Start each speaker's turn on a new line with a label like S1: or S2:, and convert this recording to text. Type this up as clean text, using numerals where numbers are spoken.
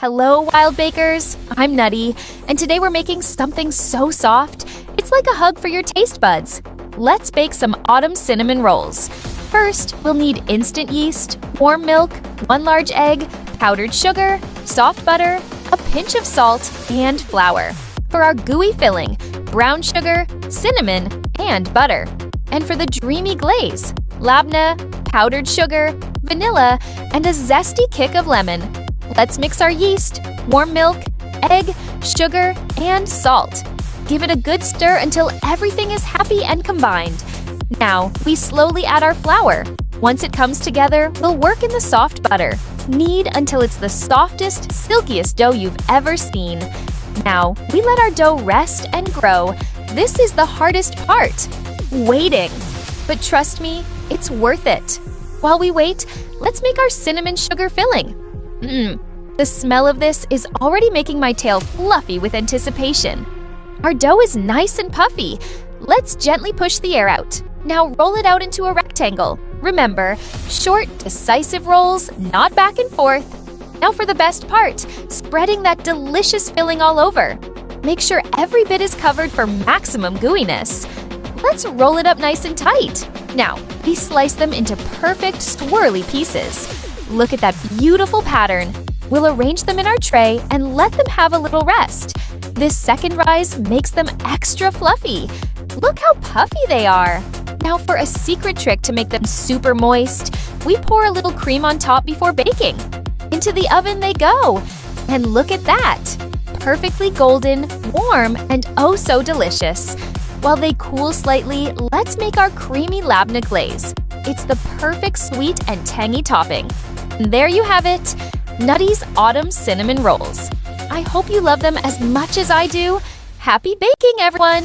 S1: Hello, Wild Bakers! I'm Nutty, and today we're making something so soft, it's like a hug for your taste buds. Let's bake some autumn cinnamon rolls. First, we'll need instant yeast, warm milk, 1 large egg, powdered sugar, soft butter, a pinch of salt, and flour. For our gooey filling, brown sugar, cinnamon, and butter. And for the dreamy glaze, labneh, powdered sugar, vanilla, and a zesty kick of lemon. Let's mix our yeast, warm milk, egg, sugar, and salt. Give it a good stir until everything is happy and combined. Now, we slowly add our flour. Once it comes together, we'll work in the soft butter. Knead until it's the softest, silkiest dough you've ever seen. Now, we let our dough rest and grow. This is the hardest part, waiting. But trust me, it's worth it. While we wait, let's make our cinnamon sugar filling. The smell of this is already making my tail fluffy with anticipation. Our dough is nice and puffy. Let's gently push the air out. Now roll it out into a rectangle. Remember, short, decisive rolls, not back and forth. Now for the best part, spreading that delicious filling all over. Make sure every bit is covered for maximum gooiness. Let's roll it up nice and tight. Now, we slice them into perfect swirly pieces. Look at that beautiful pattern. We'll arrange them in our tray and let them have a little rest. This second rise makes them extra fluffy. Look how puffy they are. Now for a secret trick to make them super moist, we pour a little cream on top before baking. Into the oven they go. And look at that! Perfectly golden, warm, and oh so delicious. While they cool slightly, let's make our creamy labneh glaze. It's the perfect sweet and tangy topping. And there you have it, Nutty's Autumn Cinnamon Rolls. I hope you love them as much as I do. Happy baking, everyone!